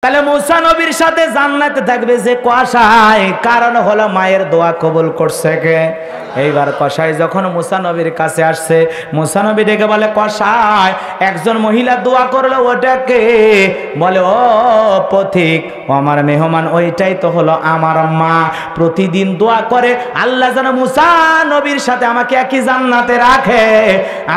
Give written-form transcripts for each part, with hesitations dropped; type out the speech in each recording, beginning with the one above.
তাহলে মুসা নবীর সাথে জান্নাতে থাকবে যে কসাই, কারণ হলো মায়ের দোয়া কবুল করছে কে। এইবার কসাই যখন মুসা নবীর কাছে আসছে, মুসা নবী ডেকে বলে, কসাই একজন মহিলা দোয়া করলো, ওটাকে বলে ও পথিক, ও আমার মেহমান, ওইটাই তো হলো আমার মা। প্রতিদিন দোয়া করে আল্লাহ যেন মুসা নবীর সাথে আমাকে একই জান্নাতে রাখে।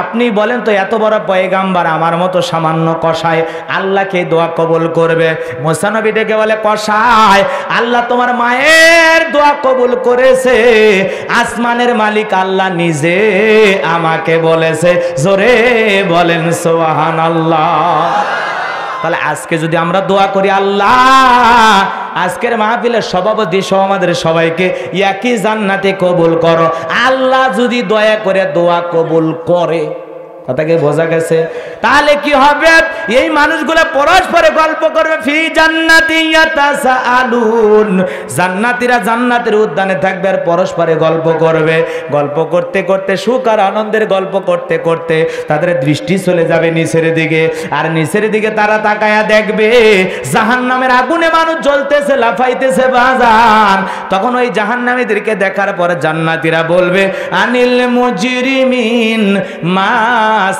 আপনি বলেন তো, এত বড় পয়গাম্বার আমার মতো সামান্য কসাই আল্লাহকে দোয়া কবুল করবে? মুসা নবী ডেকে বলে, কসাই আল্লাহ তোমার মায়ের দোয়া কবুল করেছে, আসমানের মালিক আল্লাহ নিজে আমাকে বলেছে। জোরে বলেন সুবহানাল্লাহ। তাহলে আজকে যদি আমরা দোয়া করি, আল্লাহ আজকের মাহফিলের সভাপতি সহ আমাদের সবাইকে একই জান্নাতে কবুল করো, আল্লাহ যদি দয়া করে দোয়া কবুল করে, কথাকে বোঝা গেছে? তাহলে কি হবে? এই মানুষগুলো পরস্পরে গল্প করবে, ফি জান্নাতি ইয়াতাসাআলুন, জান্নাতীরা জান্নাতের উদ্যানে থাকবে আর পরস্পরে গল্প করবে। গল্প করতে করতে, সুখ আর আনন্দের গল্প করতে করতে তাদের দৃষ্টি চলে যাবে নিচের দিকে, আর নিচের দিকে তারা তাকায়া দেখবে জাহান্নামের আগুনে মানুষ জ্বলতেছে, লাফাইতেছে বাজান। তখন ওই জাহান্নামীদেরকে দেখার পরে জান্নাতীরা বলবে, আনিল মুজরিমিন মা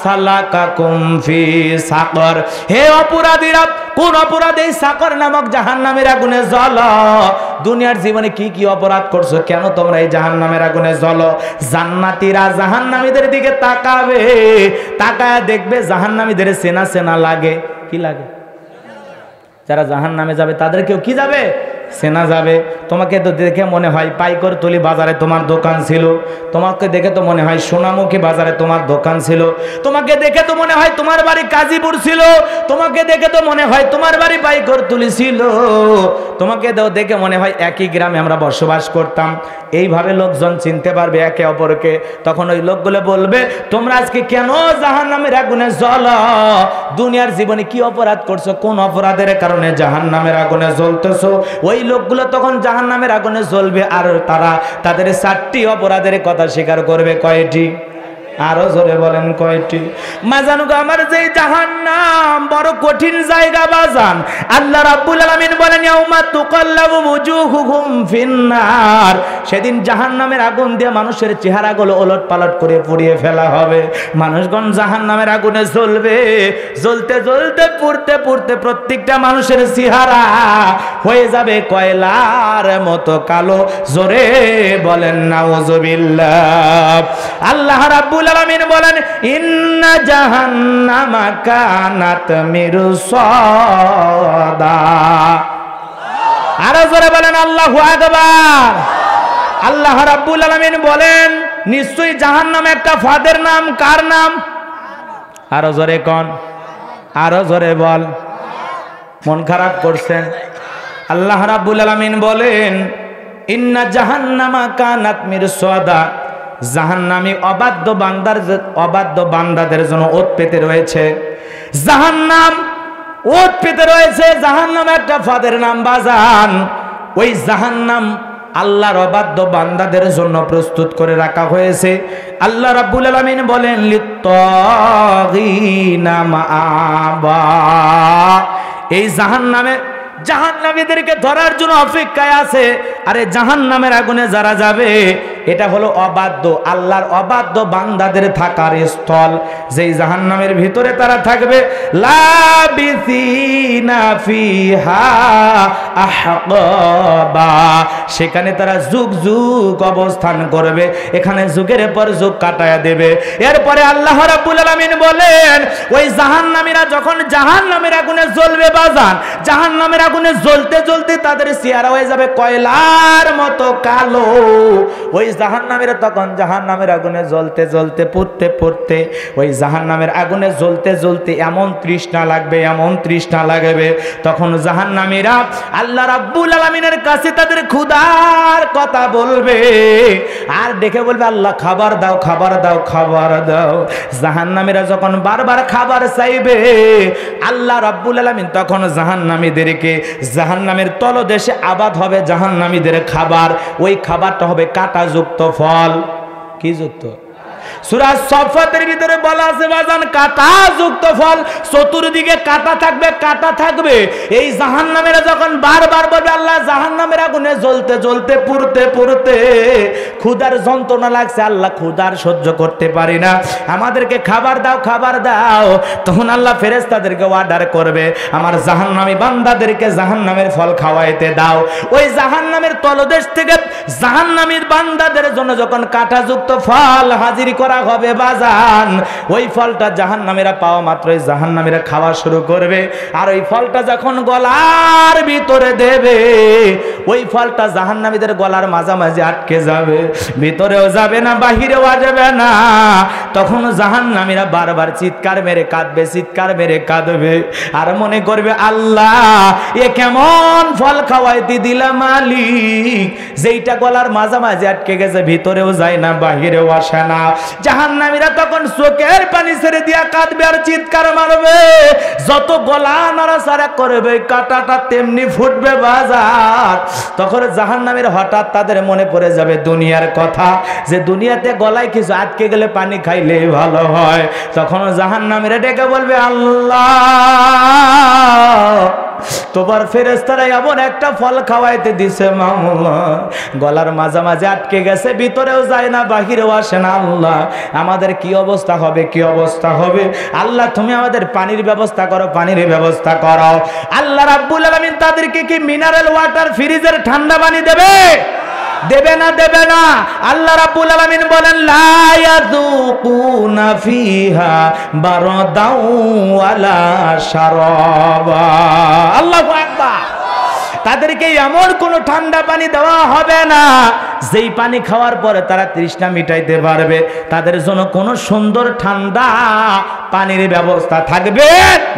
সালাকাকুম ফি সাকর, হে অপরাধীরা, কোন অপরাধে সাকর নামক জাহান্নামের আগুনে জ্বলো? দুনিয়ার জীবনে কি কি অপরাধ করছো, কেন তোমরা এই জাহান্নামের আগুনে জ্বলো? জান্নাতীরা জাহান্নামীদের দিকে তাকাবে, তাকায় দেখবে জাহান্নামীদের চেনা চেনা লাগে। কি লাগে? যারা জাহান্নামে যাবে তাদেরকেও কি যাবে? চেনা যাবে। তোমাকে তো দেখে মনে হয় পাইকরতলি বাজারে তোমার দোকান ছিল, তোমাকে দেখে তো মনে হয় সোনামুখী বাজারে তোমার দোকান ছিল, তোমাকে দেখে তো মনে হয় তোমার বাড়ি কাজীপুর ছিল, তোমাকে দেখে তো মনে হয় তোমার বাড়ি পাইকরতলি ছিল, তোমাকে দেখে মনে হয় একই গ্রামে আমরা বসবাস করতাম। এইভাবে লোকজন চিনতে পারবে একে অপরকে। তখন ওই লোকগুলো বলবে, তোমরা আজকে কেন জাহান্নামের আগুনে জ্বলো? দুনিয়ার জীবনে কি অপরাধ করছো, কোন অপরাধের কারণে জাহান্নামের আগুনে জ্বলতেছো? ওই লোকগুলো তখন জাহান্নামের আগুনে জ্বলবে, আর তারা তাদের 4টি অপরাধের কথা স্বীকার করবে। কয়টি? আরো জোরে বলেন কয়টি? মাজানুগো আমার, যেই জাহান্নাম বড় কঠিন জায়গা বাজান। আল্লাহ রাব্বুল আলামিন বলেন, ইয়াউমা তুকাল্লাবু ওয়ুজুহুহুম ফিন্নার, সেদিন জাহান্নামের আগুন দিয়ে মানুষের চেহারাগুলো ওলটপালট করে পুড়িয়ে ফেলা হবে। মানুষগণ জাহান্নামের আগুনে জ্বলবে, জ্বলতে জ্বলতে পুড়তে পুড়তে প্রত্যেকটা মানুষের চেহারা হয়ে যাবে কয়লার মতো কালো। জোরে বলেন নাউযুবিল্লাহ। আল্লাহ রাব্বুল আলামিন বলেন, ইন্না জাহান্নামা কানাত মিরসাদা। আরো জোরে বলেন আল্লাহু আকবার। আল্লাহ রাব্বুল আলামিন বলেন, নিশ্চয়ই জাহান্নাম একটা ফাঁদের নাম। কার নাম? আরো জোরে কোন, আরো জোরে বল। মন খারাপ করছেন? আল্লাহ রাব্বুল আলামিন বলেন, ইন্না জাহান্নামা কানাত মিরসাদা, জাহান্নামী অবাধ্য বান্দাদের জন্য ওত পেতে রয়েছে। জাহান্নাম ওত পেতে রয়েছে। জাহান্নাম একটা ফাঁদের নাম বাজান। ওই জাহান্নাম আল্লাহর অবাধ্য বান্দাদের জন্য প্রস্তুত করে রাখা হয়েছে। আল্লাহ রাব্বুল আলামিন বলেন, লিত্তাগিনা মাআবা, এই জাহান্নামীদেরকে ধরার জন্য অপেক্ষায় আছে। আরে জাহান্নামের আগুনে যারা যাবে, এটা হলো অবাধ্য আল্লাহর অবাধ্য বান্দাদের থাকার স্থল। যেই জাহান্নামের ভিতরে তারা থাকবে, লাবিসিনা ফিহা আহকাবা, সেখানে তারা যুগ যুগ অবস্থান করবে, এখানে যুগের পর যুগ কাটায়া দেবে। এরপরে আল্লাহ রাব্বুল আলামিন বলেন, ওই জাহান্নামীরা যখন জাহান্নামের আগুনে জ্বলবে বাজান, জাহান্নামের আগুনে জ্বলতে জ্বলতে তাদের চেহারা হয়ে যাবে কয়লার মতো কালো। ওই জাহান্নামীরা তখন জাহান্নামের আগুনে জ্বলতে জ্বলতে পুড়তে পুড়তে, ওই জাহান্নামের আগুনে জ্বলতে জ্বলতে এমন তৃষ্ণা লাগবে, এমন তৃষ্ণা লাগবে, তখন জাহান্নামীরা আল্লাহ রাব্বুল আলামিনের কাছে তাদের ক্ষুধার কথা বলবে, আর দেখে বলবে, আল্লাহ খাবার দাও, খাবার দাও, খাবার দাও। জাহান্নামীরা যখন বারবার খাবার চাইবে, আল্লাহ রাব্বুল আলামিন তখন জাহান্নামীদেরকে, জাহান্নামের তলদেশে আবাদ হবে জাহান্নামীদের খাবার। ওই খাবারটা হবে কাঁটাযুক্ত ফল। কি যুক্ত? সূরা সফাতের ভিতরে বলা আছে বাজান কাঁটা যুক্ত ফল, চতুর্দিকে কাঁটা থাকবে, কাঁটা থাকবে। এই জাহান্নামীরা যখন বারবার বলবে আল্লাহ জাহান্নামের আগুনে জ্বলতে জ্বলতে পুড়তে পুড়তে ক্ষুধার যন্ত্রণা লাগছে, আল্লাহ ক্ষুধার সহ্য করতে পারি না, আমাদেরকে খাবার দাও খাবার দাও, তখন আল্লাহ ফেরেশতাদেরকে অর্ডার করবে আমার জাহান্নামী বান্দাদেরকে জাহান্নামের ফল খাওয়াইতে দাও। ওই জাহান্নামের তলদেশ থেকে জাহান্নামীর বান্দাদের জন্য যখন কাঁটাযুক্ত ফল হাজির করা হবে বাজান, ওই ফলটা জাহান্নামীরা পাওয়া মাত্রই জাহান্নামীরা খাওয়া শুরু করবে। আর ওই ফলটা যখন গলার ভিতরে দেবে, ওই ফলটা জাহান্নামীদের গলার মাঝামাঝি আটকে যাবে, ভিতরেও যাবে না বাহিরেও যাবে না। তখন জাহান্নামীরা বারবার চিৎকার মেরে কাঁদবে, চিৎকার মেরে কাঁদবে, আর মনে করবে আল্লাহ এ কেমন ফল খাওয়াইতে দিলাম মালিক, যেইটা গলার মাঝামাঝি আটকে গেছে, ভিতরেও যায় না বাহিরেও আসে না। জাহান্নামীরা তখন চোখের পানি ছেড়ে দিয়া কাঁদবে আর চিৎকার মারবে, যত গলা নাড়াচাড়া করবে কাঁটাটা তেমনি ফুটবে বাজার। তখন জাহান্নামীরা হঠাৎ তাদের মনে পড়ে যাবে দুনিয়ার কথা, যে দুনিয়াতে গলায় কিছু আটকে গেলে পানি খাইলে ভালো হয়। তখন জাহান্নামীরা ডেকে বলবে আল্লাহ তোমার ফেরেশতারা এমন একটা ফল খাওয়াইতে দিছে মাওলা, গলার মাঝামাঝি আটকে গেছে, ভিতরেও যায় না বাহিরেও আসে না, আল্লাহ আমাদের কি অবস্থা হবে, কি অবস্থা হবে। আল্লাহ তুমি আমাদের পানির ব্যবস্থা করো, পানির ব্যবস্থা করো। আল্লাহ রাব্বুল আলামিন তাদেরকে কি মিনারেল ওয়াটার, ফ্রিজের ঠান্ডা পানি দেবে? দেবে না, দেবে না। আল্লাহ রাব্বুল আলামিন বলেন লা ইয়াযুকুনা ফিহা বারাদাও ওয়ালা শারাবা। আল্লাহু আকবার। তাদেরকে এমন কোন ঠান্ডা পানি দেওয়া হবে না যেই পানি খাওয়ার পরে তারা তৃষ্ণা মিটাইতে পারবে। তাদের জন্য কোনো সুন্দর ঠান্ডা পানির ব্যবস্থা থাকবে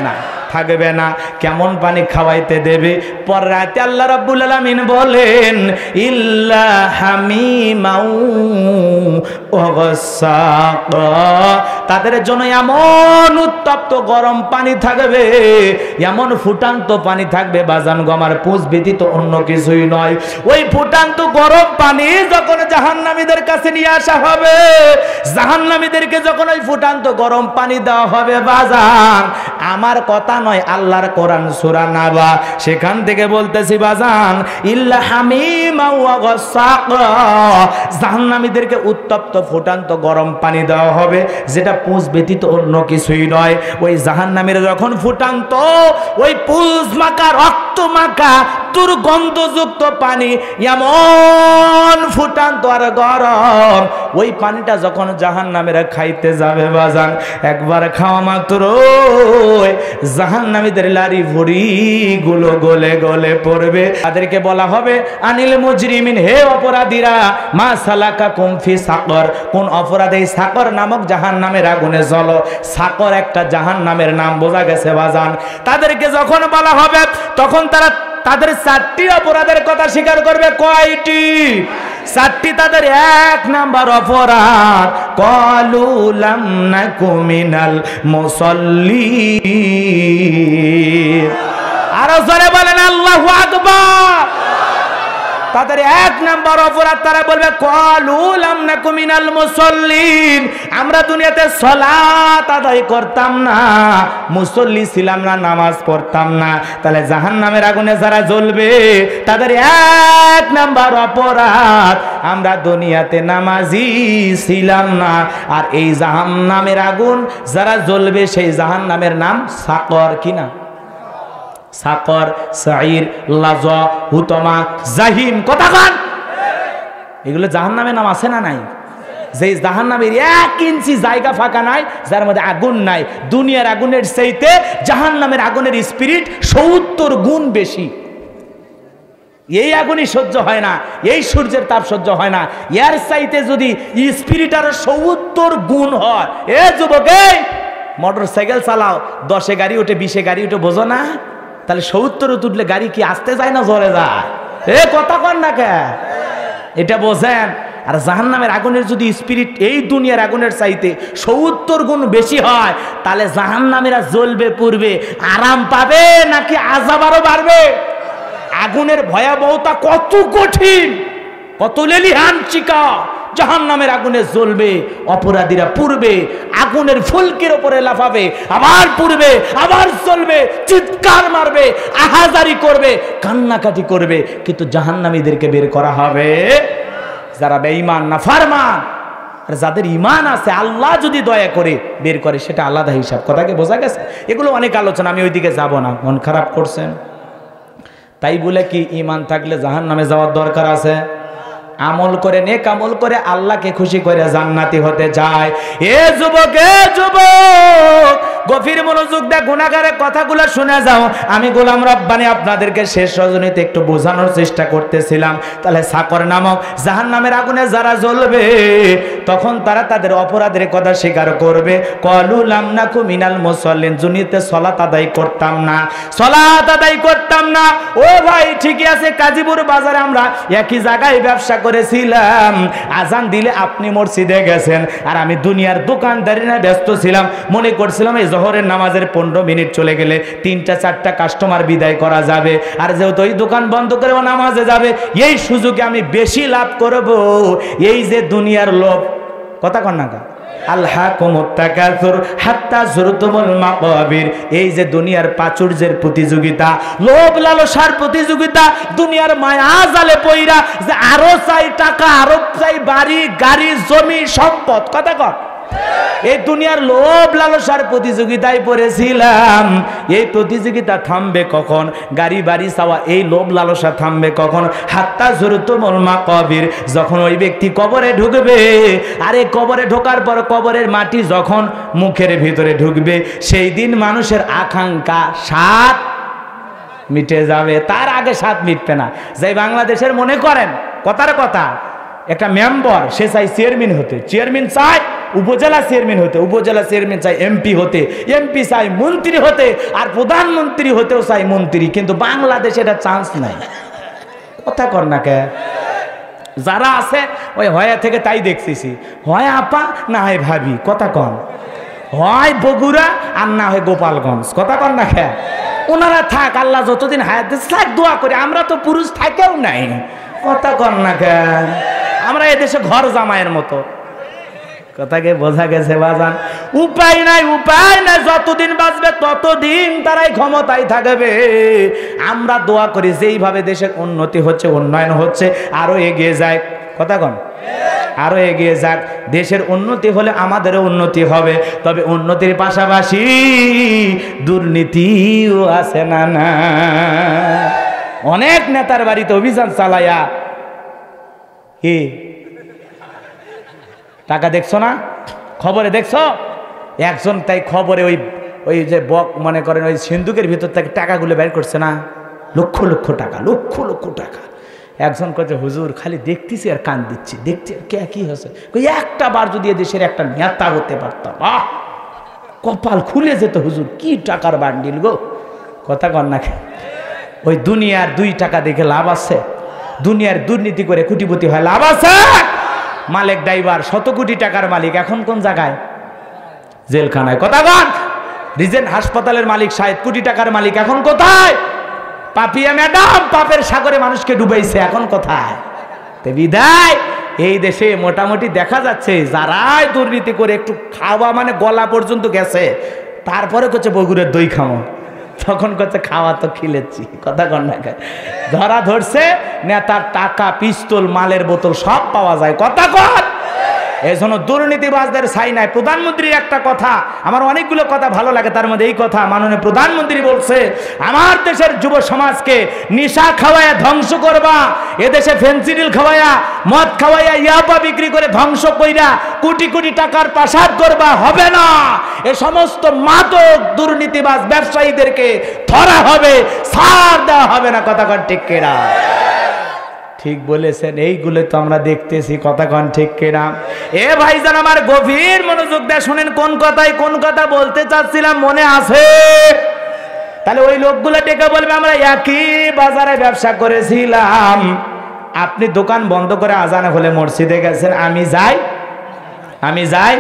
না, থাকবে না। কেমন পানি খাওয়াইতে দেবে? পর রাতে আল্লাহ রাব্বুল আলামিন বলেন ইল্লা হামিমাউ ওয়া গাসসাকা, তাদের জন্য এমন উত্তপ্ত গরম পানি থাকবে, এমন ফুটান্ত পানি থাকবে বাজান গমার পুষ ব্যতীত অন্য কিছুই নয়। ওই ফুটান্ত গরম পানি যখন জাহান্নামীদের কাছে নিয়ে আসা হবে, জাহান্নামীদেরকে যখন ওই ফুটান্ত গরম পানি দেওয়া হবে বাজান, আমার কথা নয় আল্লাহর কোরআন সূরা নাবা, সেখান থেকে বলতেছি বাজান ইল্লা হামিমা ওয়া গাসসাকা, জাহান্নামীদেরকে উত্তপ্ত ফুটান্ত গরম পানি দেওয়া হবে, যেটা পুষ ব্যতীত অন্য কিছুই নয়। ওই জাহান্নামীরা যখন ফুটান্ত ওই পুষ মাখা রক্ত মাখা দুর্গন্ধযুক্ত পানি এমন ফুটান্ত আর গরম, ওই পানিটা যখন জাহান্নামীরা খাইতে যাবে বাজান, একবার খাওয়া মাত্র জাহান্নামীদের লারি ভুড়ি গুলো গলে গলে পড়বে। তাদেরকে বলা হবে আনিল মুজরিমিন, হে অপরাধীরা, মা সালাকাকুম ফি সাকর, কোন অপরাধে সাকর নামক জাহান্নামের আগুনে জ্বলো। সাকর একটা জাহান্নামের নাম, বোঝা গেছে বাজান। তাদেরকে যখন বলা হবে তখন তারা তাদের 4টি অপরাধের কথা স্বীকার করবে। কয়টি? 4টি। তাদের 1 নাম্বার অপরাধ ক্বালু লাম নাকু মিনাল মুসাল্লিন। আরো জোরে বলেন আল্লাহু আকবার। তাদের 1 নাম্বার অপরাধ, তারা বলবে ক্বালু লাম নাকু মিনাল মুসাল্লিন, আমরা দুনিয়াতে সালাত আদায় করতাম না, মুসল্লি ছিলাম না, নামাজ পড়তাম না। তাহলে জাহান্নামের আগুনে যারা জ্বলবে তাদের 1 নাম্বার অপরাধ, আমরা দুনিয়াতে নামাজি ছিলাম না। আর এই জাহান্নামের আগুন যারা জ্বলবে সেই জাহান্নামের নাম সাকর। কি না? সাকর, সাইর, লাজা, হুতমা, জাহিম। কথা কান, এগুলো জাহান্নামের নাম আছে না নাই? যে জাহান্নামের 1 ইঞ্চি জায়গা ফাঁকা নাই যার মধ্যে আগুন নাই। দুনিয়ার আগুনের চাইতে জাহান্নামের আগুনের স্পিরিট 70 গুণ বেশি। এই আগুনই সহ্য হয় না, এই সূর্যের তাপ সহ্য হয় না, এর চাইতে যদি স্পিরিট আরো 70 গুণ হয়। এ যুবক, মোটর সাইকেল চালাও, 10-এ গাড়ি ওঠে, 20-এ গাড়ি ওঠে, বোঝো না? তাহলে 70-এ তুললে গাড়ি কি আসতে যায় না জ্বলে যায়? এ কথা কন না কে? এটা বোঝেন। আর জাহান্নামের আগুনের যদি স্পিরিট এই দুনিয়ার আগুনের চাইতে 70 গুণ বেশি হয়, তাহলে জাহান্নামীরা জ্বলবে পুড়বে, আরাম পাবে নাকি আযাব আরো বাড়বে? আগুনের ভয়াবহতা কত কঠিন, কত লেলিহান চিকা, জাহান্নামের আগুনে জ্বলবে, অপরাধীরা পূর্বে আগুনের ফুলকির উপরে লাফাবে, আবার পূর্বে আবার জ্বলবে, চিৎকার মারবে, আহাজারি করবে, কান্নাকাটি করবে, কিন্তু জাহান্নামীদেরকে বের করা হবে যারা বেঈমান নাফরমান। আর যাদের ঈমান আছে, আল্লাহ যদি দয়া করে বের করে, সেটা আলাদা হিসাব। কথাকে বোঝা গেছে? এগুলো অনেক আলোচনা, আমি ওইদিকে যাব না। মন খারাপ করছেন? তাই বলে কি ঈমান থাকলে জাহান্নামে যাওয়ার দরকার আছে? আমল করে, নেক আমল করে আল্লাহকে খুশি করে জান্নাতি হতে চায়। এ যুবক, এ যুবক, গভীর মনোযোগ দিয়ে গুনাহগারের কথাগুলো শুনে যাও। আমি গোলাম রব্বানী আপনাদেরকে শেষ রজনীতে একটু বোঝানোর চেষ্টা করতেছিলাম। তাহলে সাকর নামক জাহান্নামের আগুনে যারা জ্বলবে, তখন তারা তাদের অপরাধের কথা স্বীকার করবে। ক্বালু লাম নাকু মিনাল মুসাল্লিন, দুনিয়াতে সালাত আদায় করতাম না, সালাত আদায় করতাম না। ও ভাই, ঠিকই আছে, কাজীপুর বাজারে আমরা একই জায়গায় ব্যবসা করেছিলাম। আজান দিলে আপনি মসজিদে গেছেন, আর আমি দুনিয়ার দোকানদারি না ব্যস্ত ছিলাম। মনে করছিলাম এই জোহরের নামাজের 15 মিনিট চলে গেলে 3টা 4টা কাস্টমার বিদায় করা যাবে, আর যেহেতু ওই দোকান বন্ধ করে নামাজে যাবে, এই সুযোগে আমি বেশি লাভ করব। এই যে দুনিয়ার লোভ, কথা কন না, আলহাকুমুত তাকাসুর হাত্তা যুরতুমুল মাকাবির, এই যে দুনিয়ার প্রাচুর্যের প্রতিযোগিতা, লোভ লালসার প্রতিযোগিতা, দুনিয়ার মায়া জালে পইরা যে আরো চাই টাকা, আরো চাই বাড়ি গাড়ি জমি সম্পদ, কথা কন, এই দুনিয়ার লোভ লালসার প্রতিযোগিতায় পড়েছিলাম। এই প্রতিযোগিতা থামবে কখন? গাড়ি বাড়ি চাওয়া, এই লোভ লালসা থামবে কখন? হাত্তা যুরতুমুল মাকাবির, যখন ওই ব্যক্তি কবরে ঢুকবে। আরে কবরে ঢোকার পর কবরের মাটি যখন মুখের ভিতরে ঢুকবে, সেই দিন মানুষের আকাঙ্ক্ষা স্বাদ মিটে যাবে, তার আগে স্বাদ মিটবে না। যাই বাংলাদেশের মনে করেন, কথার কথা, একটা মেম্বার সে চাই চেয়ারম্যান হতে, চেয়ারম্যান চাই উপজেলা চেয়ারম্যান হতে, উপজেলা চেয়ারম্যান চাই এমপি হতে, এমপি চাই মন্ত্রী হতে, আর প্রধানমন্ত্রী হতেও চাই মন্ত্রী। কিন্তু বাংলাদেশে এটা চান্স নাই। কথা কর না কে? যারা আছে ওই হয়া থেকে তাই দেখতেছি, হয় আপা না হয় ভাবি, কথা কন, হয় বগুড়া আর না হয় গোপালগঞ্জ, কথা কন না কে? ওনারা থাক, আল্লাহ যতদিন হায়াত দিচ্ছে থাক, দোয়া করে। আমরা তো পুরুষ থাকেও নাই, কথা কন না কে? আমরা এদেশে ঘর জামাইয়ের মতো, কথাকে বোঝা গেছে বাজান? উপায় নাই, উপায় নাই, যতদিন বাঁচবে ততদিন তারাই ক্ষমতায় থাকবে। আমরা দোয়া করি যেইভাবে দেশের উন্নতি হচ্ছে, উন্নয়ন হচ্ছে, আরো এগিয়ে যায়, কথা কন, আরো এগিয়ে যাক। দেশের উন্নতি হলে আমাদেরও উন্নতি হবে, তবে উন্নতির পাশাপাশি দুর্নীতিও আছে না না। অনেক নেতার বাড়িতে অভিযান চালায়া টাকা দেখছো না, খবরে দেখছো? একজন তাই খবরে ওই যে বক মনে করেন ওই সিন্ধুকের ভিতর থেকে টাকাগুলো বের করছে না, লক্ষ লক্ষ টাকা, লক্ষ লক্ষ টাকা। একজন কচ্ছে হুজুর খালি দেখতেছি আর কান দিচ্ছি, দেখছি আর কে কি হয়েছে। একটা বার যদি দেশের একটা নেতা হতে পারতাম, কপাল খুলে যেত হুজুর, কি টাকার বান্ডিল গো, কথা কন না। ওই দুনিয়ার 2 টাকা দেখে লাভ আছে? দুনিয়ার দুর্নীতি করে কোটিপতি হয় লাভ আছে? মালিক ড্রাইভার 100 কোটি টাকার মালিক এখন কোন জায়গায়? জেলখানায়, কথা কন। রিজেন্ট হাসপাতালের মালিক 60 কোটি টাকার মালিক এখন কোথায়? পাপিয়া ম্যাডাম পাপের সাগরে মানুষকে ডুবাইছে, এখন কোথায়? তে বিদায় এই দেশে মোটামুটি দেখা যাচ্ছে যারাই দুর্নীতি করে একটু খাওয়া মানে গলা পর্যন্ত গেছে, তারপরে করছে বগুড়ের দই খামো, তখন করছে খাওয়া তো খিলেছি, কথা কন না। ধরা ধরছে নেতার টাকা, পিস্তল, মালের বোতল সব পাওয়া যায়, কথা কন। এই জন্য দুর্নীতিবাজদের ছাই নাই। প্রধানমন্ত্রীর একটা কথা, আমার অনেকগুলো কথা ভালো লাগে, তার মধ্যে এই কথা মাননীয় প্রধানমন্ত্রী বলছে, আমার দেশের যুব সমাজকে নিশা খাওয়ায়া ধ্বংস করবা, এদেশে ফেন্সিডিল খাওয়ায়া, মদ খাওয়াইয়া, ইয়াবা বিক্রি করে ধ্বংস কইরা কোটি কোটি টাকার প্রাসাদ করবা, হবে না। এ সমস্ত মাদক দুর্নীতিবাজ ব্যবসায়ীদেরকে ধরা হবে, ছাড় দেওয়া হবে না, কথা কন ঠিক কিনা? ঠিক বলেছেন, এইগুলো তো আমরা দেখতেছি, কথা কন ঠিক কিনা? এ ভাইজান আমার গভীর মনোযোগ দিয়ে শুনেন, কোন কথা বলতে চাচ্ছিলাম মনে আছে? তাহলে ওই লোকগুলো ডেকে বলবে আমরা একই বাজারে ব্যবসা করেছিলাম, আপনি দোকান বন্ধ করে আজান হলে মসজিদে গেছেন, আমি যাই।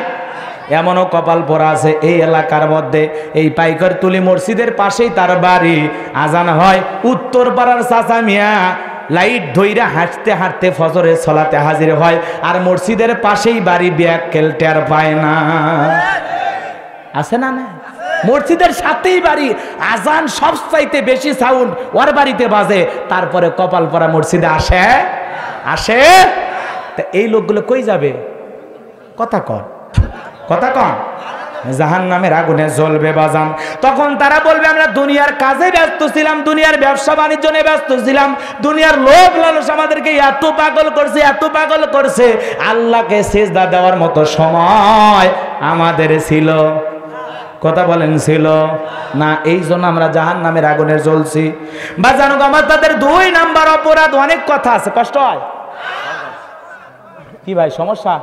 এমনও কপাল পরা আছে এই এলাকার মধ্যে, এই পাইকারতুলি মসজিদের পাশেই তার বাড়ি, আজান হয় উত্তর পাড়ার চাচা মিয়া লাইট ধইরা হাঁটতে হাঁটতে ফজরের সালাতে হাজির হয়, আর মসজিদের পাশেই বাড়ি, ব্যাককেল টের পায় না। আছে না? না, মসজিদের সাথেই বাড়ি, আজান সবচাইতে বেশি সাউন্ড ওর বাড়িতে বাজে, তারপরে কপাল পরা মসজিদে আসে। তা এই লোকগুলো কই যাবে? কথা কন জাহান্নামের আগুনে জ্বলবে বাজান। তখন তারা বলবে আমরা দুনিয়ার কাজে ব্যস্ত ছিলাম, দুনিয়ার ব্যবসা বাণিজ্য নিয়ে ব্যস্ত ছিলাম, দুনিয়ার লোভ লালস আমাদেরকে এত পাগল করছে, আল্লাহকে সিজদা দেওয়ার মতো সময় আমাদের ছিল? কথা বলেন ছিল না? এই জন্য আমরা জাহান্নামের আগুনে জ্বলছি বাজান। আমার তাদের 2 নাম্বার অপরাধ। অনেক কথা আছে, কষ্ট হয় কি ভাই? সমস্যা?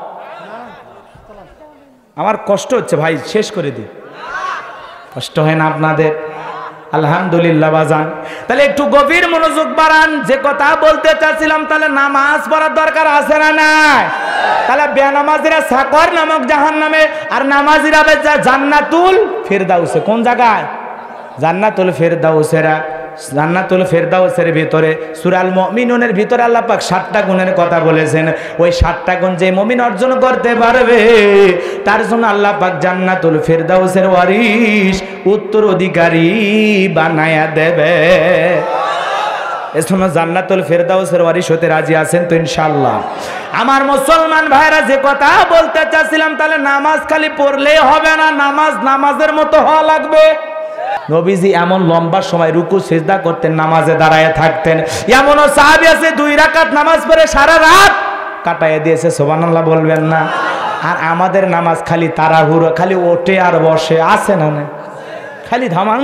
আমার কষ্ট হচ্ছে ভাই, শেষ করে দিই। কষ্ট হয় না আপনাদের? আলহামদুলিল্লাহ বাজান। তাহলে একটু গভীর মনোযোগ বাড়ান। যে কথা বলতে চাচ্ছিলাম, তাহলে নামাজ পড়ার দরকার আছে না নাই? তাহলে বেনামাজিরা সাকর নামক জাহান্নামে, আর নামাজিরা জান্নাতুল ফেরদাউসে। কোন জায়গায়? জান্নাতুল ফেরদাউসের ভিতরে সূরা আল মুমিনুনের ভিতরে আল্লাহ পাক 7টা গুণের কথা বলেছেন। ওই 7টা গুণ যে মুমিন অর্জন করতে পারবে, তার জন্য আল্লাহ পাক জান্নাতুল ফেরদাউসের ওয়ারিশ, উত্তরাধিকারী বানায়া দেবে। এজন্য জান্নাতুল ফেরদাউসের ওয়ারিশ হতে রাজি আছেন তো ইনশাআল্লাহ? আমার মুসলমান ভাইরা, যে কথা বলতে চাচ্ছিলাম, তাহলে নামাজ খালি পড়লেই হবে না, নামাজের মতো হওয়া লাগবে। নবীজি এমন লম্বা সময় রুকু সিজদা করতেন, নামাজে দাঁড়ায় থাকতেন। এমনও সাহাবী আছে 2 রাকাত নামাজ পড়ে সারা রাত কাটায় দিয়েছে। সুবহানাল্লাহ বলবেন না? আর আমাদের নামাজ খালি তাড়াহুড়ো, খালি ওঠে আর বসে, আছে না? খালি ধামাং।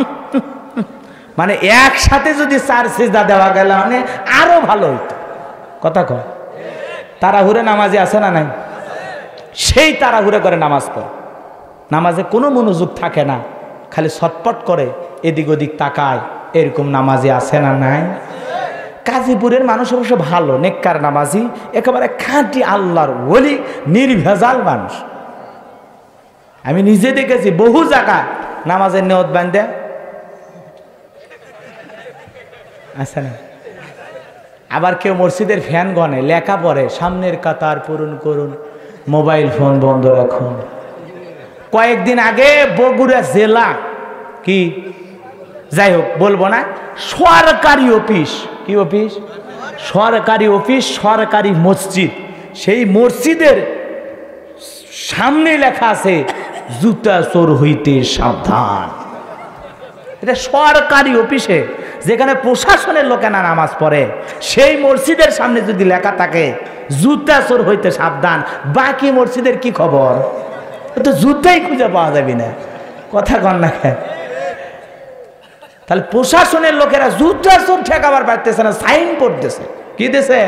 মানে একসাথে যদি 4 সিজদা দেওয়া গেল মানে আরো ভালো হইতো। কথা কয়? তাড়াহুড়ো নামাজে আছে না নাই? সেই তাড়াহুড়ো করে নামাজ পড়ে, নামাজে কোনো মনোযোগ থাকে না, খালি ছটপট করে এদিক ওদিক তাকায়, এরকম নামাজি আছে না নাই? গাজীপুরের মানুষ অবশ্য ভালো, নেককার নামাজি, একেবারে খাঁটি আল্লাহর ওলি, নির্ভেজাল মানুষ। আমি নিজে দেখেছি বহু জায়গায় নামাজের নিয়ত বান্ধে আছে না। আবার কেউ মসজিদের ফ্যান গনে, লেখা পড়ে সামনের কাতার পূরণ করুন, মোবাইল ফোন বন্ধ রাখুন। কয়েকদিন আগে বগুড়া জেলা কি, যাই হোক বলবো না, সরকারি অফিস, কি অফিস? সরকারি অফিস, সরকারি মসজিদ, সেই মসজিদের সামনে লেখা আছে জুতা চোর হইতে সাবধান। এটা সরকারি অফিসে, যেখানে প্রশাসনের লোকেরা নামাজ পড়ে, সেই মসজিদের সামনে যদি লেখা থাকে জুতা চোর হইতে সাবধান, বাকি মসজিদের কি খবর? তো জুতাই খুঁজে পাওয়া যাবে না। কথা কন না? তাহলে প্রশাসনের লোকেরা জুতা চোর ঠেকাবার পারতেছে না, সাইন করতেছে। কি দেশে?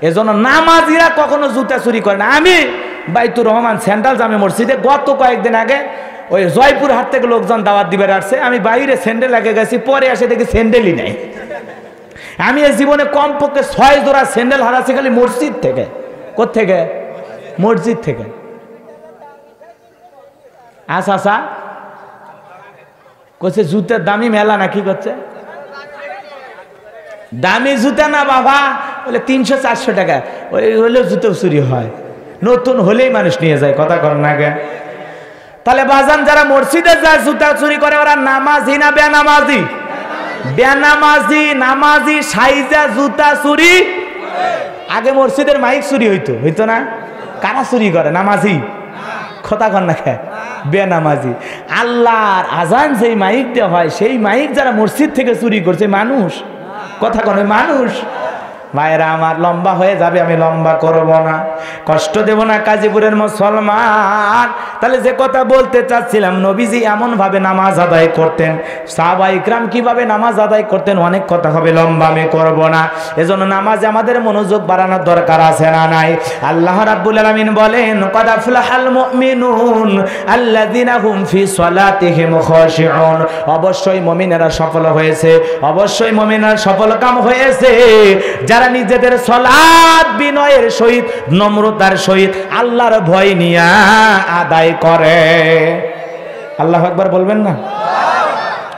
এজন্য নামাজিরা কখনো জুতা চুরি করে না। আমি বাইতুর রহমান সেন্ট্রাল জামে মসজিদে গত কয়েকদিন আগে ওই জয়পুর হাট থেকে লোকজন দাওয়াত দিবে আসছে, আমি বাইরে স্যান্ডেল আগে গেছি, পরে এসে দেখি স্যান্ডেলই নাই। আমি এই জীবনে কমপক্ষে 6 জোড়া স্যান্ডেল হারাচ্ছি খালি মসজিদ থেকে। কোত্থেকে? মসজিদ থেকে। আচ্ছা করছে জুতার দামি মেলা না, কি করছে? দামি জুতা না বাবা, বলে 300-400 টাকা, ওই হলেও জুতো চুরি হয়, নতুন হলেই মানুষ নিয়ে যায়। কথা কর না গে? তাহলে বাজান, যারা মসজিদে যায় জুতা চুরি করে, ওরা নামাজি না বেনামাজি? বেনামাজি। নামাজি সাইজা জুতা চুরি। আগে মসজিদের মাইক চুরি হইতো না? কারা চুরি করে? নামাজি। কথা কন না খে? বেনামাজি। আল্লাহর আজান যেই মাইক দেওয়া হয়, সেই মাইক যারা মসজিদ থেকে চুরি করছে মানুষ। কথা কন? মানুষ। ভাইরা আমার, লম্বা হয়ে যাবে, আমি লম্বা করব না, কষ্ট দেব না গাজীপুরের মুসলমান। তাহলে যে কথা বলতে চাচ্ছিলাম, নবীজি এমন ভাবে নামাজ আদায় করতেন, সাহাবা ইকরাম কিভাবে নামাজ আদায় করতেন, অনেক কথা হবে, লম্বা আমি করব না। এজন্য নামাজে আমাদের মনোযোগ বাড়ানোর দরকার আছে না নাই? আল্লাহ রাব্বুল আলামিন বলেন, ক্বাদ আফলাহাল মুমিনুন আল্লাযিনা হুম ফি সালাতিহিম খাশিউন। অবশ্যই মুমিনেরা সফল হয়েছে, অবশ্যই মুমিনেরা সফল কাম হয়েছে যারা নিজেদের সালাত বিনয়ের সহিত, নম্রতার সহিত, আল্লাহর ভয় নিয়ে আদায় করে। আল্লাহু আকবার বলবেন না?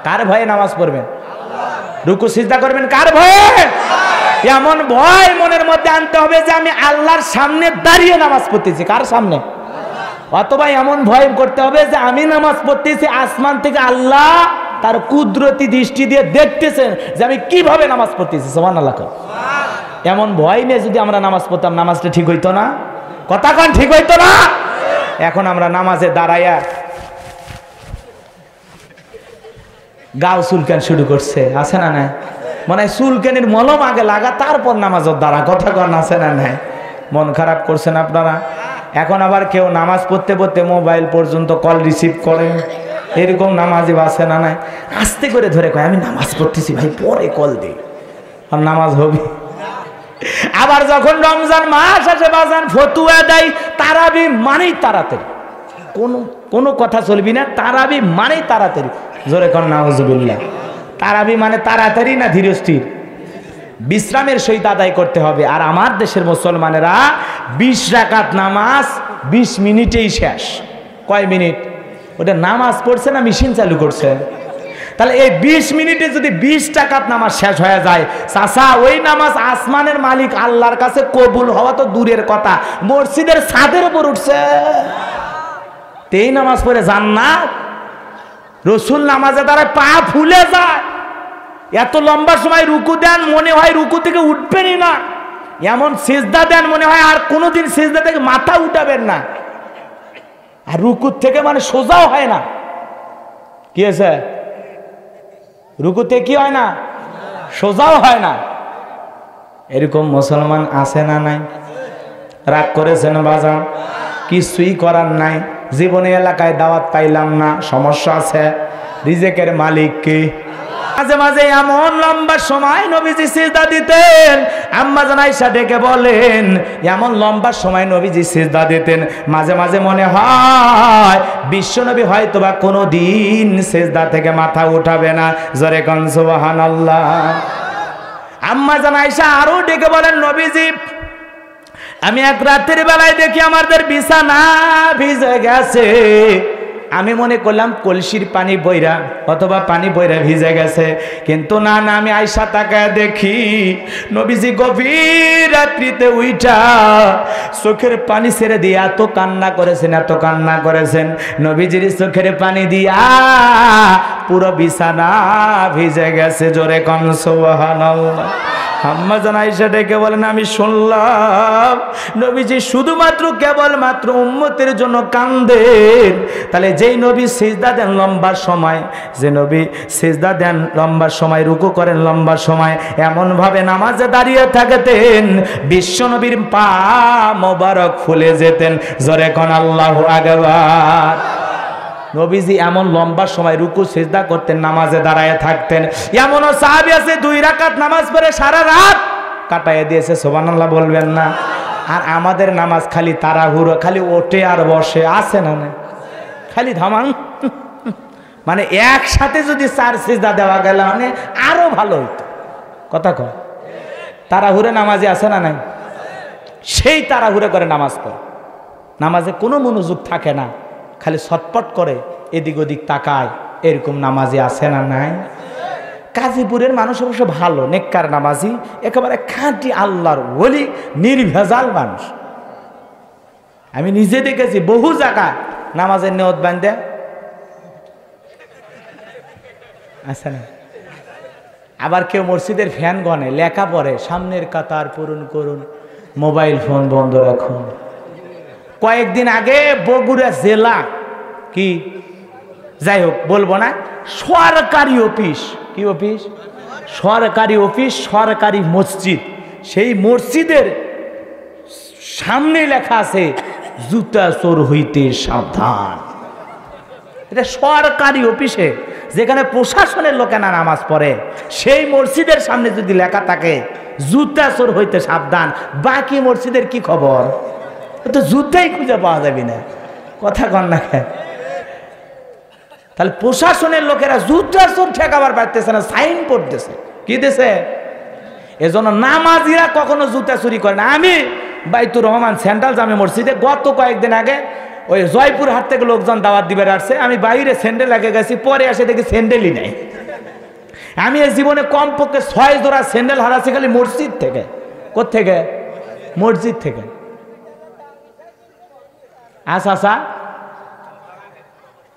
কার ভয়ে নামাজ পড়বেন? রুকু সিজদা করবেন কার ভয়ে? এমন ভয় মনের মধ্যে আনতে হবে যে আমি আল্লাহর সামনে দাঁড়িয়ে নামাজ পড়তেছি। কার সামনে? অথবা এমন ভয় করতে হবে যে আমি নামাজ পড়তেছি, আসমান থেকে আল্লাহ তার কুদরতি দৃষ্টি দিয়ে দেখতেছেন যে আমি কিভাবে নামাজ পড়তেছি। সুবহানাল্লাহ। এমন ভয় নিয়ে যদি আমরা নামাজ পড়তাম, নামাজটা ঠিক হইতো না? কথা কোন ঠিক হইতো না? এখন আমরা নামাজে দাঁড়াইয়া গাও চুলকান শুরু করছে, আছে না নাই? মনে হয় চুলকানির মলম আগে লাগা, তারপর নামাজের দ্বারা। কথা কন আছে না নাই? মন খারাপ করছেন আপনারা। এখন আবার কেউ নামাজ পড়তে পড়তে মোবাইল পর্যন্ত কল রিসিভ করে, এরকম নামাজি আছে না নাই? আস্তে করে ধরে কয় আমি নামাজ পড়তেছি ভাই, পরে কল দে, আর নামাজ হবে। আবার যখন রমজান মাস আসে বাজান, ফতুয়া দেয় তারাবি মানেই তাড়াতাড়ি, কোনো কথা চলবি না, তারাবি মানেই তাড়াতাড়ি। জোরে কর নাউজুবিল্লাহ। তারাবি মানে তাড়াতাড়ি না ধীরস্থির? বিশ্রামের সহিত আদায় করতে হবে। আর আমার দেশের মুসলমানেরা 20 রাকাত নামাজ 20 মিনিটেই শেষ। কয় মিনিট? ওটা নামাজ পড়ছে না মেশিন চালু করছে? তাহলে এই 20 মিনিটে যদি 20 রাকাত নামাজ শেষ হয়ে যায়, চাচা ওই নামাজ আসমানের মালিক আল্লাহর কাছে কবুল হওয়া তো দূরের কথা, মসজিদের ছাদের উপর উঠছে। তেই নামাজ পড়ে জান্নাত। রসুল নামাজে দাঁড়ায় পা ফুলে যায়, এত লম্বা সময় রুকু দেন মনে হয় রুকু থেকে উঠবেনই না, এমন সিজদা দেন মনে হয় আর কোনোদিন সিজদা থেকে মাথা উঠাবেন না, আর রুকু থেকে মানে সোজাও হয় না। কি আছে? রুকুতে কি হয় না? সোজাও হয় না। এরকম মুসলমান আছে না নাই? রাগ করেছেন বাজান? কিছুই করার নাই। জীবনে এলাকায় দাওয়াত পাইলাম না, সমস্যা আছে। রিজেকের মালিক কি? মাঝে মাঝে এমন লম্বা সময় নবীজি সিজদা দিতেন, আম্মা জান আয়েশা ডেকে বলেন এমন লম্বা সময় নবীজি সিজদা দিতেন, মাঝে মাঝে মনে হয় বিশ্বনবী হয়তোবা কোনোদিন সিজদা থেকে মাথা উঠাবে না। জোরে কোন সুবহানাল্লাহ। আম্মা জান আয়েশা আরো ডেকে বলেন, নবীজি আমি এক রাতের বেলায় দেখি আমাদের বিছানা ভিজে গেছে। আমি মনে করলাম কলসির পানি বইরা অথবা পানি বইরা ভিজে গেছে, কিন্তু না না, আমি আয়েশা তাকায় দেখি নবীজি গভীর রাত্রিতে উইঠা চোখের পানি ছেড়ে দিয়ে এত কান্না করেছেন, এত কান্না করেছেন, নবীজির চোখের পানি দিয়া পুরো বিছানা ভিজে গেছে। জোরে কোন সুবহানাল্লাহ। আম্মা জান আয়েশা ডেকে বলেন, আমি শুনলাম নবীজি শুধুমাত্র কেবলমাত্র উম্মতের জন্য কান্দেন। তাহলে যেই নবী সিজদা দেন লম্বা সময়, যে নবী সিজদা দেন লম্বা সময়, রুকু করেন লম্বা সময়, এমনভাবে নামাজে দাঁড়িয়ে থাকতেন বিশ্ব নবীর পা মোবারক ফুলে যেতেন। জোরে কোন আল্লাহু আকবার। নবীজি এমন লম্বা সময় রুকু সিজদা করতেন, নামাজে দাঁড়ায় থাকতেন। এমনও সাহাবী আছে 2 রাকাত নামাজ পড়ে সারা রাত কাটায় দিয়েছে। সুবহানাল্লাহ বলবেন না? আর আমাদের নামাজ খালি তাড়াহুড়ো, খালি ওঠে আর বসে, আছে না না? খালি ধামাং। মানে একসাথে যদি 4 সিজদা দেওয়া গেল মানে আরো ভালো হইতো। কথা কয় তাড়াহুড়ো নামাজে আছে না নাই? সেই তাড়াহুড়ো করে নামাজ পড়ে, নামাজে কোনো মনোযোগ থাকে না, খালি ছটপট করে এদিক ওদিক তাকায়, এরকম নামাজি আছে না নাই? গাজীপুরের মানুষ অবশ্য ভালো, নেককার নামাজি, একেবারে খাঁটি আল্লাহর ওলি, নির্ভেজাল মানুষ। আমি নিজে দেখেছি বহু জায়গায় নামাজের নিয়ত বান্ধে আছে না। আবার কেউ মসজিদের ফ্যান গনে, লেখা পড়ে সামনের কাতার পূরণ করুন, মোবাইল ফোন বন্ধ রাখুন। কয়েকদিন আগে বগুড়া জেলা কি যাই হোক বলবো না, সরকারি অফিস, কি অফিস? সরকারি অফিস, সরকারি মসজিদ, সেই মসজিদের সামনে লেখা আছে জুতা চোর হইতে সাবধান। এটা সরকারি অফিসে, যেখানে প্রশাসনের লোকেরা নামাজ পড়ে, সেই মসজিদের সামনে যদি লেখা থাকে জুতা চোর হইতে সাবধান, বাকি মসজিদের কি খবর? তো জুতাই খুঁজে পাওয়া যাবে না। কথা কন না? তাহলে প্রশাসনের লোকেরা জুতা চোর ঠেকাবার পারতেছে না, সাইন করতেছে। কি দেশে? এজন্য নামাজিরা কখনো জুতা চুরি করে না। আমি বাইতুর রহমান সেন্ট্রাল জামে মসজিদে গত কয়েকদিন আগে ওই জয়পুর হাট থেকে লোকজন দাওয়াত দিবে আসছে, আমি বাইরে স্যান্ডেল লাগে গেছি, পরে আসে দেখি স্যান্ডেলই নাই। আমি এই জীবনে কমপক্ষে 6 জোড়া স্যান্ডেল হারাছি খালি মসজিদ থেকে। কোত্থেকে? মসজিদ থেকে। আচ্ছা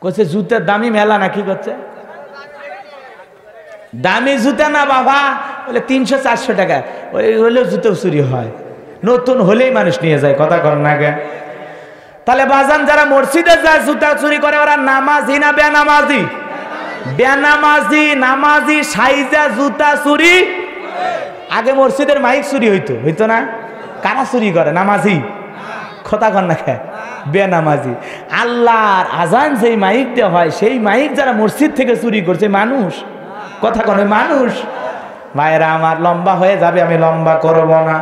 করছে জুতের দামি মেলা না, কি করছে? দামি জুতা না বাবা, বলে 300-400 টাকা, ওই হলেও জুতো চুরি হয়, নতুন হলেই মানুষ নিয়ে যায়। কথা কর না গে? তাহলে বাজান যারা মসজিদে যায় জুতা চুরি করে ওরা নামাজি না বেনামাজি? বেনামাজি। নামাজি সাইজা জুতা চুরি। আগে মসজিদের মাইক চুরি হইতো না? কারা চুরি করে? নামাজি। কথা কর না কে? বেনামাজি। আল্লাহর আজান যেই মাইক দেওয়া হয় সেই মাইক যারা মসজিদ থেকে চুরি করছে মানুষ। কথা কন মানুষ। ভাইরা আমার, লম্বা হয়ে যাবে, আমি লম্বা করব না,